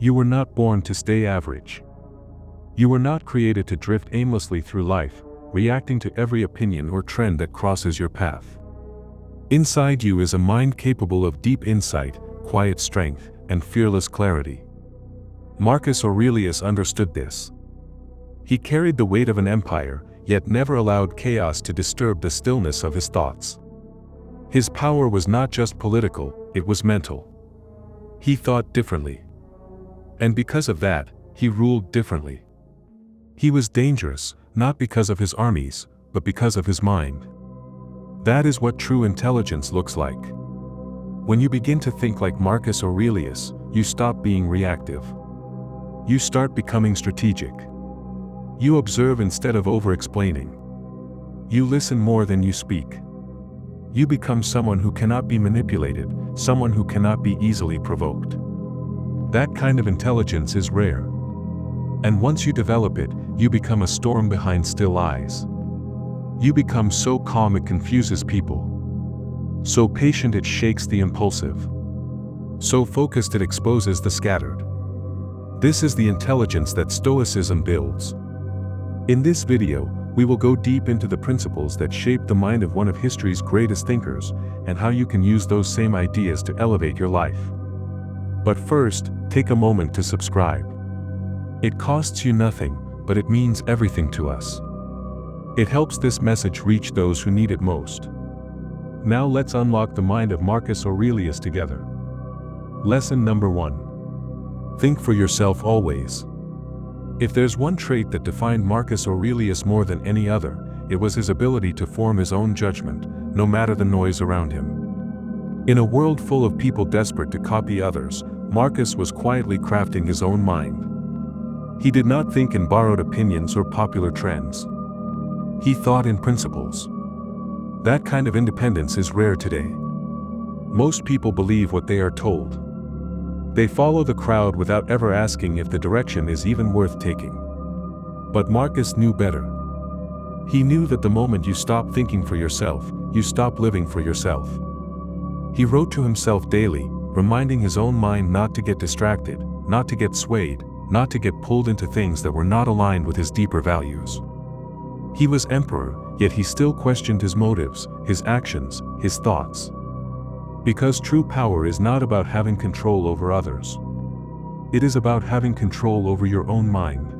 You were not born to stay average. You were not created to drift aimlessly through life, reacting to every opinion or trend that crosses your path. Inside you is a mind capable of deep insight, quiet strength, and fearless clarity. Marcus Aurelius understood this. He carried the weight of an empire, yet never allowed chaos to disturb the stillness of his thoughts. His power was not just political, it was mental. He thought differently. And because of that, he ruled differently. He was dangerous, not because of his armies, but because of his mind. That is what true intelligence looks like. When you begin to think like Marcus Aurelius, you stop being reactive. You start becoming strategic. You observe instead of over-explaining. You listen more than you speak. You become someone who cannot be manipulated, someone who cannot be easily provoked. That kind of intelligence is rare. And once you develop it, you become a storm behind still eyes. You become so calm it confuses people. So patient it shakes the impulsive. So focused it exposes the scattered. This is the intelligence that Stoicism builds. In this video, we will go deep into the principles that shape the mind of one of history's greatest thinkers, and how you can use those same ideas to elevate your life. But first, take a moment to subscribe. It costs you nothing, but it means everything to us. It helps this message reach those who need it most. Now let's unlock the mind of Marcus Aurelius together. Lesson number 1. Think for yourself always. If there's one trait that defined Marcus Aurelius more than any other, it was his ability to form his own judgment, no matter the noise around him. In a world full of people desperate to copy others, Marcus was quietly crafting his own mind. He did not think in borrowed opinions or popular trends. He thought in principles. That kind of independence is rare today. Most people believe what they are told. They follow the crowd without ever asking if the direction is even worth taking. But Marcus knew better. He knew that the moment you stop thinking for yourself, you stop living for yourself. He wrote to himself daily, reminding his own mind not to get distracted, not to get swayed, not to get pulled into things that were not aligned with his deeper values. He was emperor, yet he still questioned his motives, his actions, his thoughts. Because true power is not about having control over others. It is about having control over your own mind.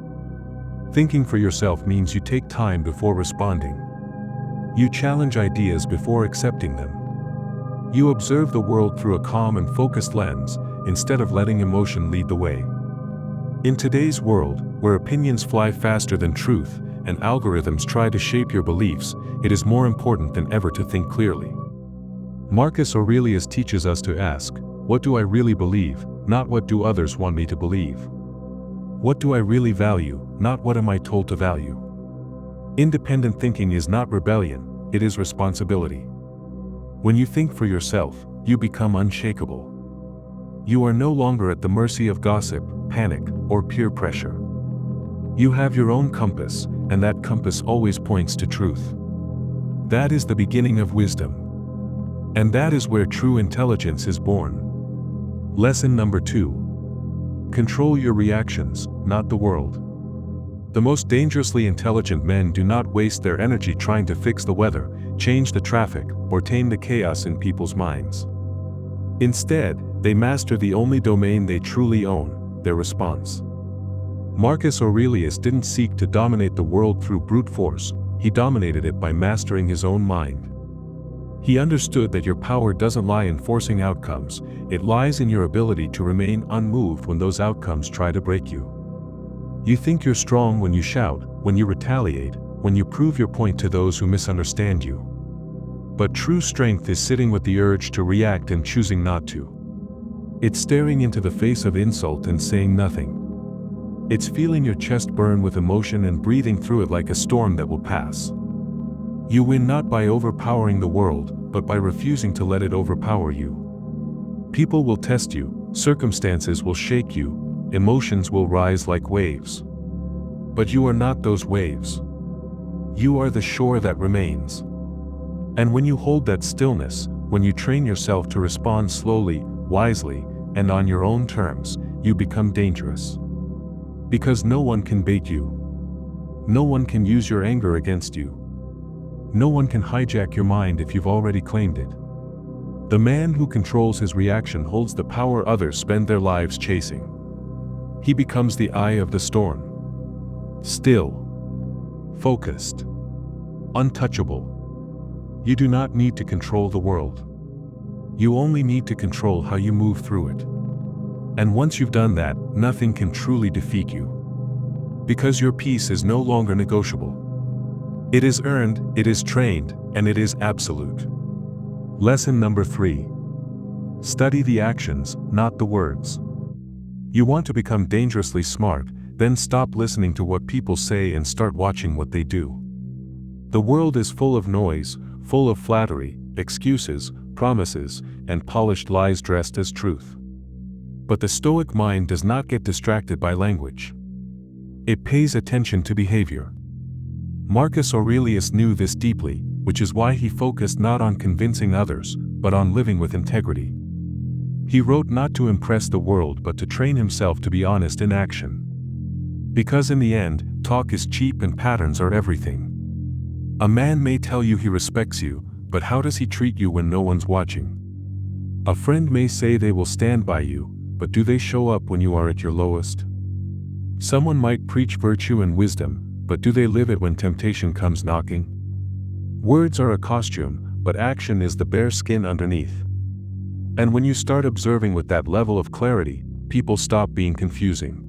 Thinking for yourself means you take time before responding. You challenge ideas before accepting them. You observe the world through a calm and focused lens, instead of letting emotion lead the way. In today's world, where opinions fly faster than truth, and algorithms try to shape your beliefs, it is more important than ever to think clearly. Marcus Aurelius teaches us to ask, what do I really believe, not what do others want me to believe? What do I really value, not what am I told to value? Independent thinking is not rebellion, it is responsibility. When you think for yourself, you become unshakable. You are no longer at the mercy of gossip, panic, or peer pressure. You have your own compass, and that compass always points to truth. That is the beginning of wisdom. And that is where true intelligence is born. Lesson number 2. Control your reactions, not the world. The most dangerously intelligent men do not waste their energy trying to fix the weather, change the traffic, or tame the chaos in people's minds. Instead, they master the only domain they truly own, their response. Marcus Aurelius didn't seek to dominate the world through brute force, he dominated it by mastering his own mind. He understood that your power doesn't lie in forcing outcomes, it lies in your ability to remain unmoved when those outcomes try to break you. You think you're strong when you shout, when you retaliate, when you prove your point to those who misunderstand you. But true strength is sitting with the urge to react and choosing not to. It's staring into the face of insult and saying nothing. It's feeling your chest burn with emotion and breathing through it like a storm that will pass. You win not by overpowering the world, but by refusing to let it overpower you. People will test you, circumstances will shake you, emotions will rise like waves. But you are not those waves. You are the shore that remains. And when you hold that stillness, when you train yourself to respond slowly, wisely, and on your own terms, you become dangerous. Because no one can bait you. No one can use your anger against you. No one can hijack your mind if you've already claimed it. The man who controls his reaction holds the power others spend their lives chasing. He becomes the eye of the storm. Still. Focused. Untouchable. You do not need to control the world. You only need to control how you move through it. And once you've done that, nothing can truly defeat you. Because your peace is no longer negotiable. It is earned, it is trained, and it is absolute. Lesson number 3. Study the actions, not the words. You want to become dangerously smart, then stop listening to what people say and start watching what they do. The world is full of noise, full of flattery, excuses, promises, and polished lies dressed as truth. But the Stoic mind does not get distracted by language. It pays attention to behavior. Marcus Aurelius knew this deeply, which is why he focused not on convincing others, but on living with integrity. He wrote not to impress the world but to train himself to be honest in action. Because in the end, talk is cheap and patterns are everything. A man may tell you he respects you, but how does he treat you when no one's watching? A friend may say they will stand by you, but do they show up when you are at your lowest? Someone might preach virtue and wisdom, but do they live it when temptation comes knocking? Words are a costume, but action is the bare skin underneath. And when you start observing with that level of clarity, people stop being confusing.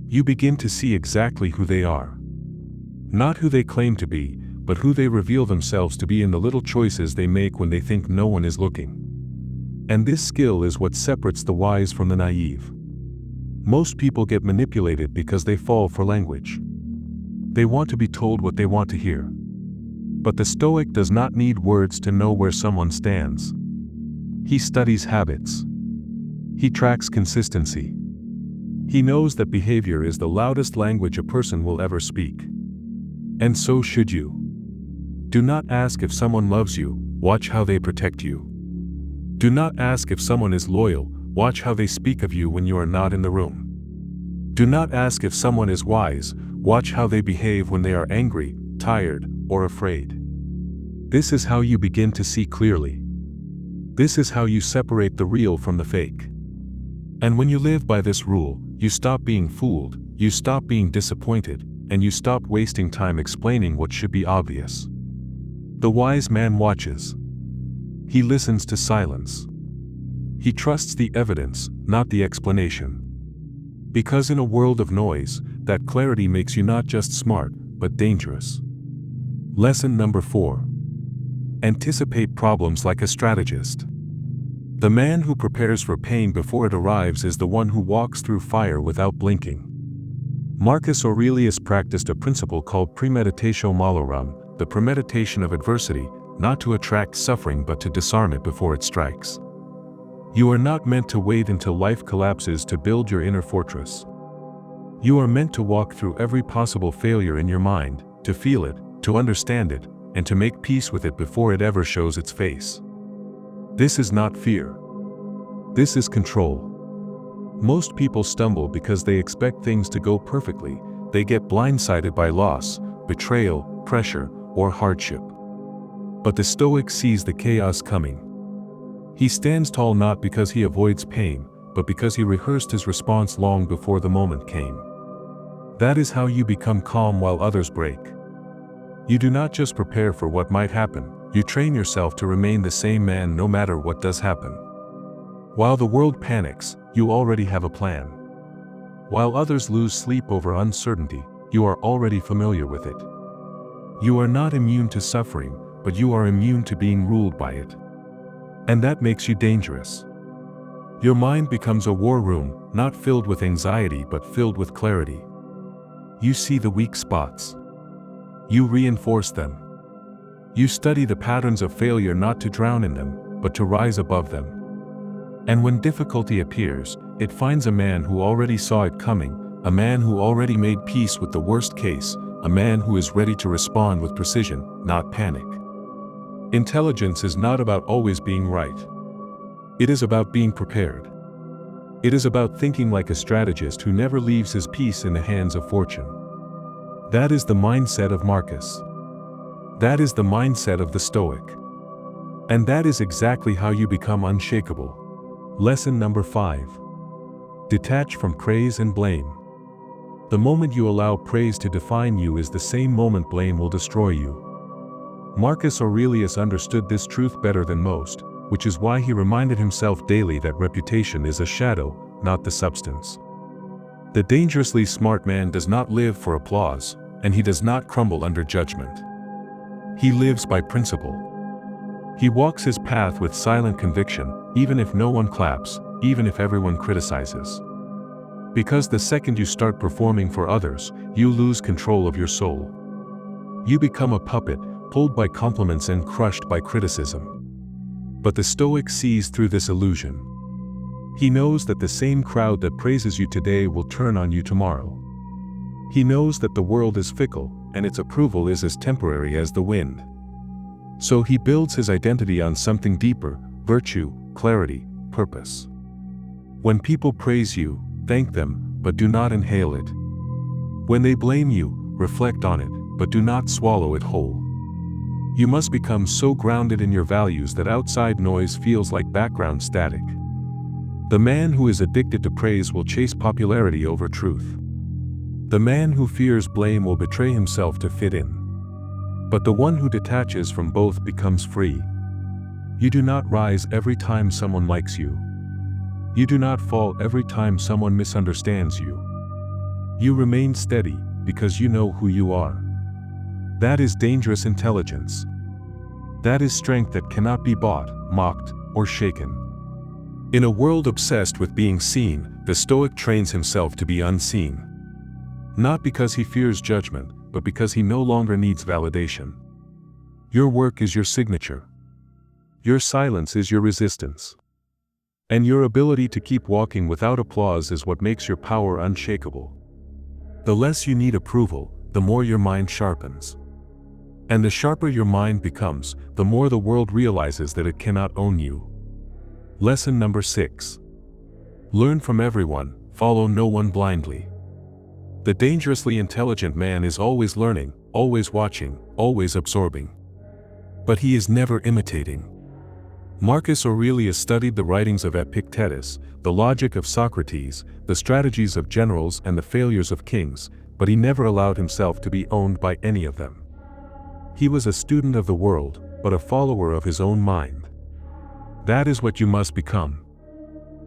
You begin to see exactly who they are. Not who they claim to be, but who they reveal themselves to be in the little choices they make when they think no one is looking. And this skill is what separates the wise from the naive. Most people get manipulated because they fall for language. They want to be told what they want to hear. But the Stoic does not need words to know where someone stands. He studies habits. He tracks consistency. He knows that behavior is the loudest language a person will ever speak. And so should you. Do not ask if someone loves you, watch how they protect you. Do not ask if someone is loyal, watch how they speak of you when you are not in the room. Do not ask if someone is wise, watch how they behave when they are angry, tired, or afraid. This is how you begin to see clearly. This is how you separate the real from the fake. And when you live by this rule, you stop being fooled, you stop being disappointed, and you stop wasting time explaining what should be obvious. The wise man watches. He listens to silence. He trusts the evidence, not the explanation. Because in a world of noise, that clarity makes you not just smart, but dangerous. Lesson number 4. Anticipate problems like a strategist. The man who prepares for pain before it arrives is the one who walks through fire without blinking. Marcus Aurelius practiced a principle called premeditatio malorum, the premeditation of adversity, not to attract suffering but to disarm it before it strikes. You are not meant to wait until life collapses to build your inner fortress. You are meant to walk through every possible failure in your mind, to feel it, to understand it, and to make peace with it before it ever shows its face. This is not fear. This is control. Most people stumble because they expect things to go perfectly. They get blindsided by loss, betrayal, pressure, or hardship. But the Stoic sees the chaos coming. He stands tall not because he avoids pain, but because he rehearsed his response long before the moment came. That is how you become calm while others break. You do not just prepare for what might happen, you train yourself to remain the same man no matter what does happen. While the world panics, you already have a plan. While others lose sleep over uncertainty, you are already familiar with it. You are not immune to suffering, but you are immune to being ruled by it. And that makes you dangerous. Your mind becomes a war room, not filled with anxiety but filled with clarity. You see the weak spots. You reinforce them. You study the patterns of failure not to drown in them, but to rise above them. And when difficulty appears, it finds a man who already saw it coming, a man who already made peace with the worst case, a man who is ready to respond with precision, not panic. Intelligence is not about always being right. It is about being prepared. It is about thinking like a strategist who never leaves his piece in the hands of fortune. That is the mindset of Marcus. That is the mindset of the Stoic. And that is exactly how you become unshakable. Lesson number 5. Detach from praise and blame. The moment you allow praise to define you is the same moment blame will destroy you. Marcus Aurelius understood this truth better than most, which is why he reminded himself daily that reputation is a shadow, not the substance. The dangerously smart man does not live for applause, and he does not crumble under judgment. He lives by principle. He walks his path with silent conviction, even if no one claps, even if everyone criticizes. Because the second you start performing for others, you lose control of your soul. You become a puppet, pulled by compliments and crushed by criticism. But the Stoic sees through this illusion. He knows that the same crowd that praises you today will turn on you tomorrow. He knows that the world is fickle, and its approval is as temporary as the wind. So he builds his identity on something deeper: virtue, clarity, purpose. When people praise you, thank them, but do not inhale it. When they blame you, reflect on it, but do not swallow it whole. You must become so grounded in your values that outside noise feels like background static. The man who is addicted to praise will chase popularity over truth. The man who fears blame will betray himself to fit in. But the one who detaches from both becomes free. You do not rise every time someone likes you. You do not fall every time someone misunderstands you. You remain steady because you know who you are. That is dangerous intelligence. That is strength that cannot be bought, mocked, or shaken. In a world obsessed with being seen, the Stoic trains himself to be unseen. Not because he fears judgment, but because he no longer needs validation. Your work is your signature. Your silence is your resistance. And your ability to keep walking without applause is what makes your power unshakable. The less you need approval, the more your mind sharpens. And the sharper your mind becomes, the more the world realizes that it cannot own you. Lesson number 6. Learn from everyone, follow no one blindly. The dangerously intelligent man is always learning, always watching, always absorbing. But he is never imitating. Marcus Aurelius studied the writings of Epictetus, the logic of Socrates, the strategies of generals and the failures of kings, but he never allowed himself to be owned by any of them. He was a student of the world, but a follower of his own mind. That is what you must become.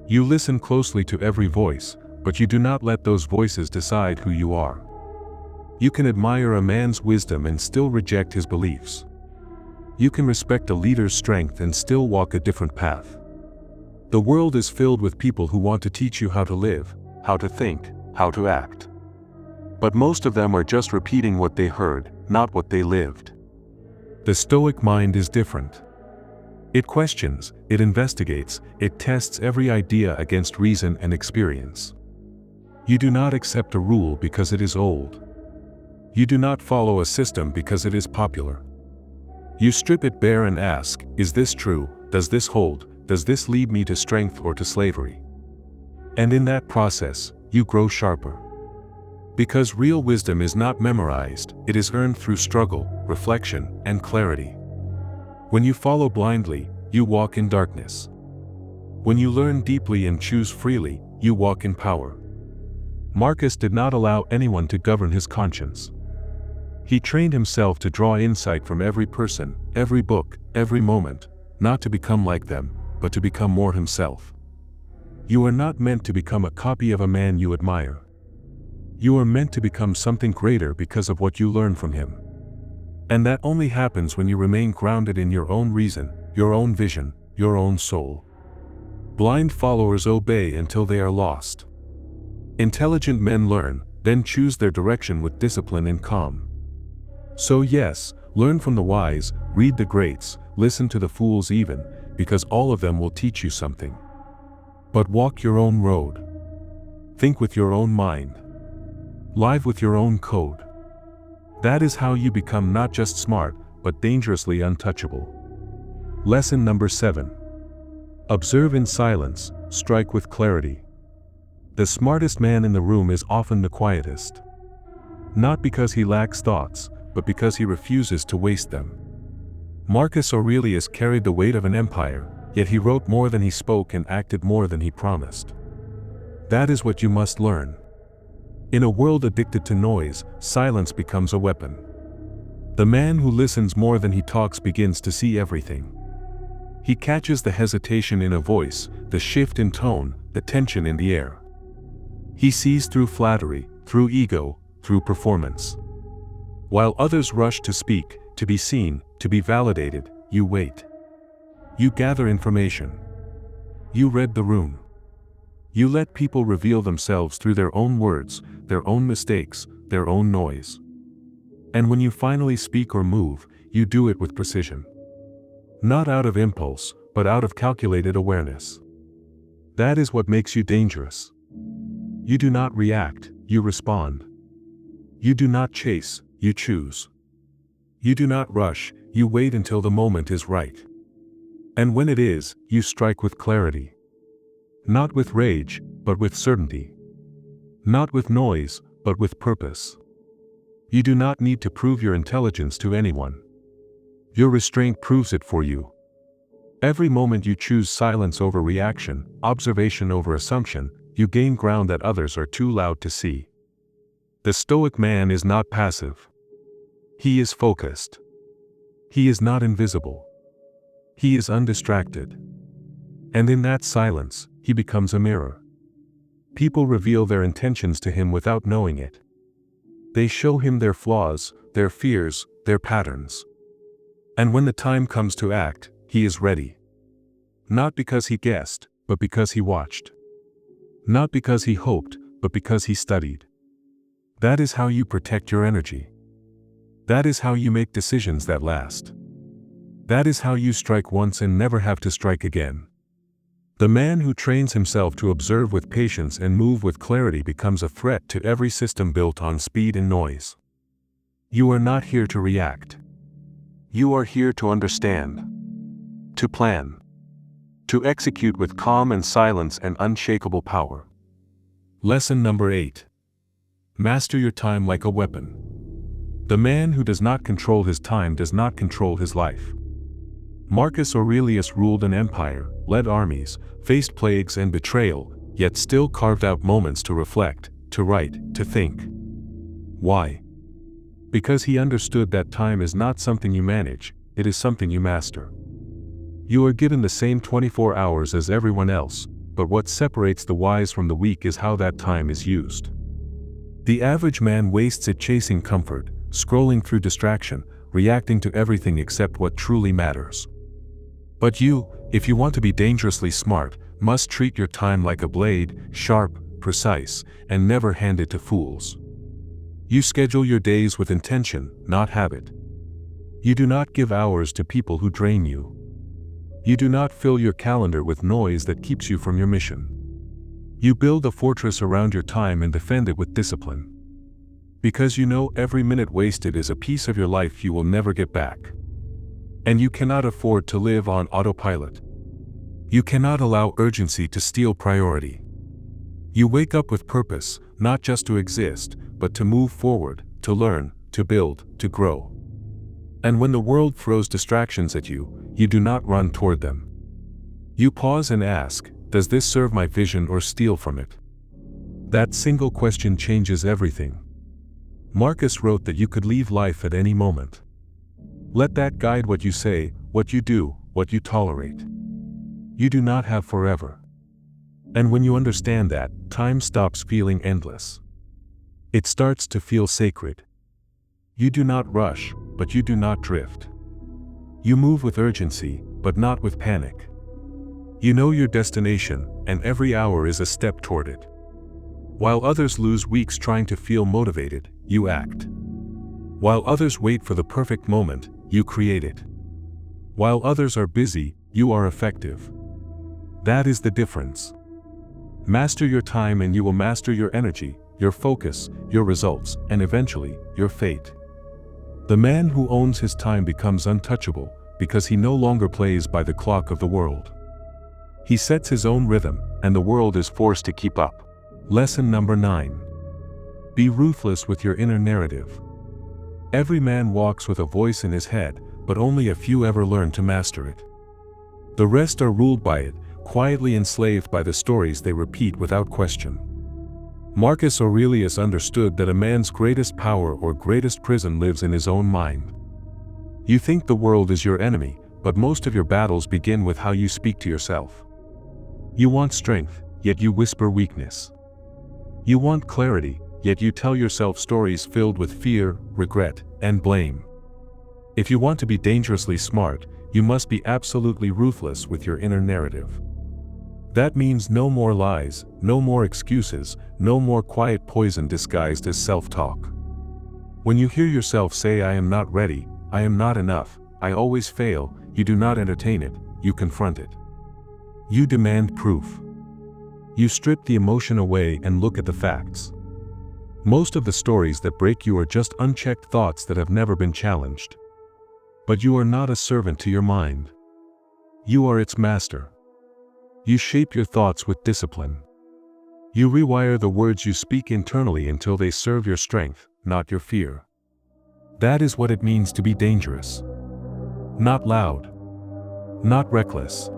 You listen closely to every voice, but you do not let those voices decide who you are. You can admire a man's wisdom and still reject his beliefs. You can respect a leader's strength and still walk a different path. The world is filled with people who want to teach you how to live, how to think, how to act. But most of them are just repeating what they heard, not what they lived. The Stoic mind is different. It questions, it investigates, it tests every idea against reason and experience. You do not accept a rule because it is old. You do not follow a system because it is popular. You strip it bare and ask, is this true? Does this hold? Does this lead me to strength or to slavery? And in that process, you grow sharper. Because real wisdom is not memorized, it is earned through struggle, reflection, and clarity. When you follow blindly, you walk in darkness. When you learn deeply and choose freely, you walk in power. Marcus did not allow anyone to govern his conscience. He trained himself to draw insight from every person, every book, every moment, not to become like them, but to become more himself. You are not meant to become a copy of a man you admire. You are meant to become something greater because of what you learn from him. And that only happens when you remain grounded in your own reason, your own vision, your own soul. Blind followers obey until they are lost. Intelligent men learn, then choose their direction with discipline and calm. So yes, learn from the wise, read the greats, listen to the fools even, because all of them will teach you something. But walk your own road. Think with your own mind. Live with your own code. That is how you become not just smart, but dangerously untouchable. Lesson number 7. Observe in silence, strike with clarity. The smartest man in the room is often the quietest. Not because he lacks thoughts, but because he refuses to waste them. Marcus Aurelius carried the weight of an empire, yet he wrote more than he spoke and acted more than he promised. That is what you must learn. In a world addicted to noise, silence becomes a weapon. The man who listens more than he talks begins to see everything. He catches the hesitation in a voice, the shift in tone, the tension in the air. He sees through flattery, through ego, through performance. While others rush to speak, to be seen, to be validated, you wait. You gather information. You read the room. You let people reveal themselves through their own words, their own mistakes, their own noise. And when you finally speak or move, you do it with precision. Not out of impulse, but out of calculated awareness. That is what makes you dangerous. You do not react, you respond. You do not chase, you choose. You do not rush, you wait until the moment is right. And when it is, you strike with clarity. Not with rage, but with certainty. Not with noise, but with purpose. You do not need to prove your intelligence to anyone. Your restraint proves it for you. Every moment you choose silence over reaction, observation over assumption, you gain ground that others are too loud to see. The Stoic man is not passive. He is focused. He is not invisible. He is undistracted. And in that silence, he becomes a mirror. People reveal their intentions to him without knowing it. They show him their flaws, their fears, their patterns. And when the time comes to act, he is ready. Not because he guessed, but because he watched. Not because he hoped, but because he studied. That is how you protect your energy. That is how you make decisions that last. That is how you strike once and never have to strike again. The man who trains himself to observe with patience and move with clarity becomes a threat to every system built on speed and noise. You are not here to react. You are here to understand, to plan, to execute with calm and silence and unshakable power. Lesson number 8. Master your time like a weapon. The man who does not control his time does not control his life. Marcus Aurelius ruled an empire, led armies, faced plagues and betrayal, yet still carved out moments to reflect, to write, to think. Why? Because he understood that time is not something you manage, it is something you master. You are given the same 24 hours as everyone else, but what separates the wise from the weak is how that time is used. The average man wastes it chasing comfort, scrolling through distraction, reacting to everything except what truly matters. But you, if you want to be dangerously smart, must treat your time like a blade, sharp, precise, and never hand it to fools. You schedule your days with intention, not habit. You do not give hours to people who drain you. You do not fill your calendar with noise that keeps you from your mission. You build a fortress around your time and defend it with discipline. Because you know every minute wasted is a piece of your life you will never get back. And you cannot afford to live on autopilot. You cannot allow urgency to steal priority. You wake up with purpose, not just to exist, but to move forward, to learn, to build, to grow. And when the world throws distractions at you, you do not run toward them. You pause and ask, does this serve my vision or steal from it? That single question changes everything. Marcus wrote that you could leave life at any moment. Let that guide what you say, what you do, what you tolerate. You do not have forever. And when you understand that, time stops feeling endless. It starts to feel sacred. You do not rush, but you do not drift. You move with urgency, but not with panic. You know your destination, and every hour is a step toward it. While others lose weeks trying to feel motivated, you act. While others wait for the perfect moment, you create it. While others are busy, you are effective. That is the difference. Master your time and you will master your energy, your focus, your results, and eventually, your fate. The man who owns his time becomes untouchable because he no longer plays by the clock of the world. He sets his own rhythm, and the world is forced to keep up. Lesson number 9. Be ruthless with your inner narrative. Every man walks with a voice in his head, but only a few ever learn to master it. The rest are ruled by it, quietly enslaved by the stories they repeat without question. Marcus Aurelius understood that a man's greatest power or greatest prison lives in his own mind. You think the world is your enemy, but most of your battles begin with how you speak to yourself. You want strength, yet you whisper weakness. You want clarity, yet you tell yourself stories filled with fear, regret, and blame. If you want to be dangerously smart, you must be absolutely ruthless with your inner narrative. That means no more lies, no more excuses, no more quiet poison disguised as self-talk. When you hear yourself say "I am not ready, I am not enough, I always fail," you do not entertain it, you confront it. You demand proof. You strip the emotion away and look at the facts. Most of the stories that break you are just unchecked thoughts that have never been challenged. But you are not a servant to your mind. You are its master. You shape your thoughts with discipline. You rewire the words you speak internally until they serve your strength, not your fear. That is what it means to be dangerous. Not loud. Not reckless.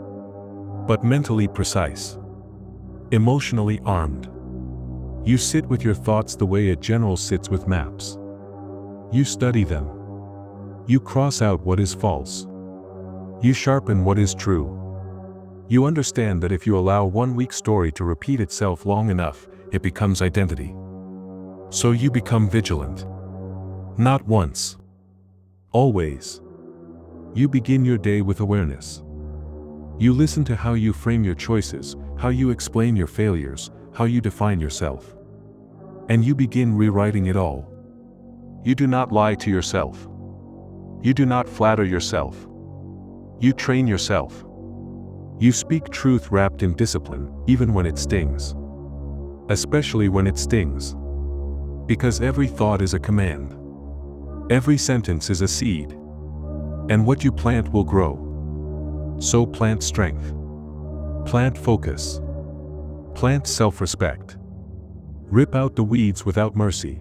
But mentally precise. Emotionally armed. You sit with your thoughts the way a general sits with maps. You study them. You cross out what is false. You sharpen what is true. You understand that if you allow one weak story to repeat itself long enough, it becomes identity. So you become vigilant. Not once. Always. You begin your day with awareness. You listen to how you frame your choices, how you explain your failures, how you define yourself. And you begin rewriting it all. You do not lie to yourself. You do not flatter yourself. You train yourself. You speak truth wrapped in discipline, even when it stings. Especially when it stings. Because every thought is a command. Every sentence is a seed. And what you plant will grow. So plant strength. Plant focus. Plant self-respect. Rip out the weeds without mercy.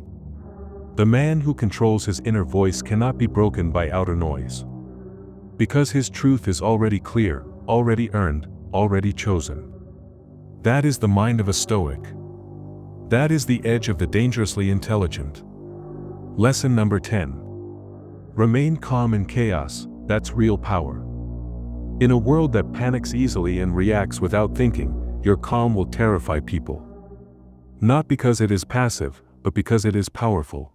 The man who controls his inner voice cannot be broken by outer noise. Because his truth is already clear, already earned, already chosen. That is the mind of a Stoic. That is the edge of the dangerously intelligent. Lesson number 10. Remain calm in chaos, that's real power. In a world that panics easily and reacts without thinking, your calm will terrify people. Not because it is passive, but because it is powerful.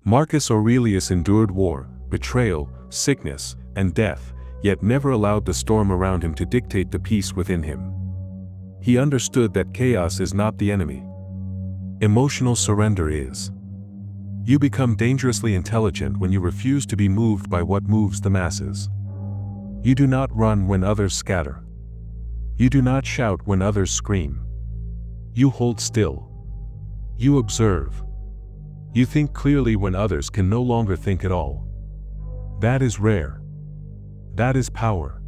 Marcus Aurelius endured war, betrayal, sickness, and death, yet never allowed the storm around him to dictate the peace within him. He understood that chaos is not the enemy. Emotional surrender is. You become dangerously intelligent when you refuse to be moved by what moves the masses. You do not run when others scatter. You do not shout when others scream. You hold still. You observe. You think clearly when others can no longer think at all. That is rare. That is power.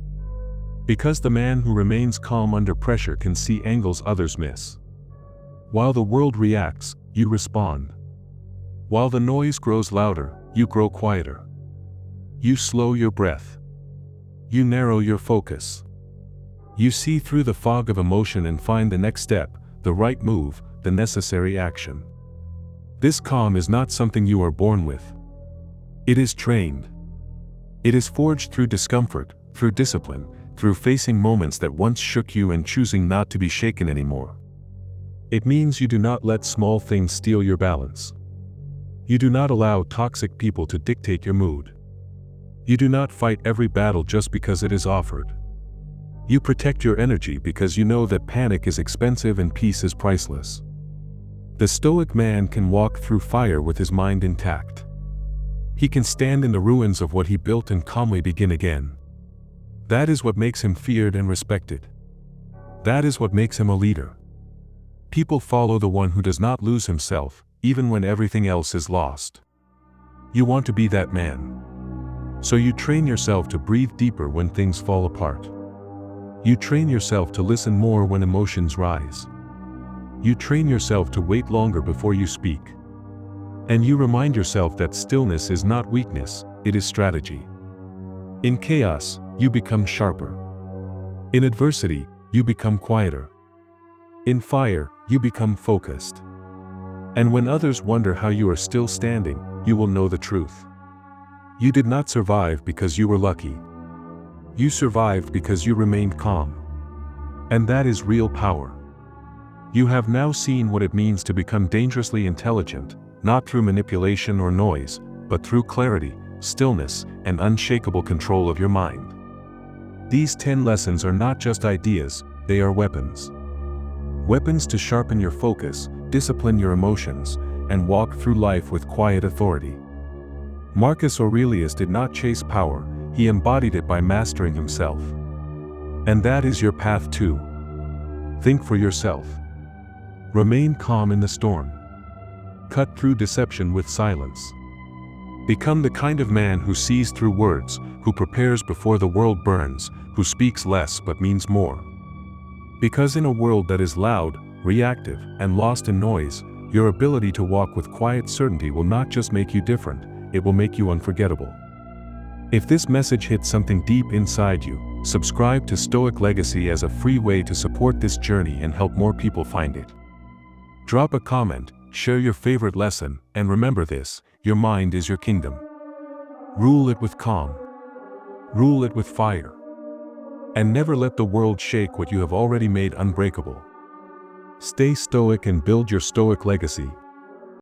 Because the man who remains calm under pressure can see angles others miss. While the world reacts, you respond. While the noise grows louder, you grow quieter. You slow your breath. You narrow your focus. You see through the fog of emotion and find the next step, the right move, the necessary action. This calm is not something you are born with. It is trained. It is forged through discomfort, through discipline, through facing moments that once shook you and choosing not to be shaken anymore. It means you do not let small things steal your balance. You do not allow toxic people to dictate your mood. You do not fight every battle just because it is offered. You protect your energy because you know that panic is expensive and peace is priceless. The Stoic man can walk through fire with his mind intact. He can stand in the ruins of what he built and calmly begin again. That is what makes him feared and respected. That is what makes him a leader. People follow the one who does not lose himself, even when everything else is lost. You want to be that man. So you train yourself to breathe deeper when things fall apart. You train yourself to listen more when emotions rise. You train yourself to wait longer before you speak. And you remind yourself that stillness is not weakness, it is strategy. In chaos, you become sharper. In adversity, you become quieter. In fire, you become focused. And when others wonder how you are still standing, you will know the truth. You did not survive because you were lucky. You survived because you remained calm. And that is real power. You have now seen what it means to become dangerously intelligent, not through manipulation or noise, but through clarity, stillness, and unshakable control of your mind. These 10 lessons are not just ideas, they are weapons. Weapons to sharpen your focus, discipline your emotions, and walk through life with quiet authority. Marcus Aurelius did not chase power, he embodied it by mastering himself. And that is your path too. Think for yourself. Remain calm in the storm. Cut through deception with silence. Become the kind of man who sees through words, who prepares before the world burns, who speaks less but means more. Because in a world that is loud, reactive, and lost in noise, your ability to walk with quiet certainty will not just make you different, it will make you unforgettable. If this message hit something deep inside you, subscribe to Stoic Legacy as a free way to support this journey and help more people find it. Drop a comment, share your favorite lesson, and remember this, your mind is your kingdom. Rule it with calm. Rule it with fire. And never let the world shake what you have already made unbreakable. Stay stoic and build your stoic legacy.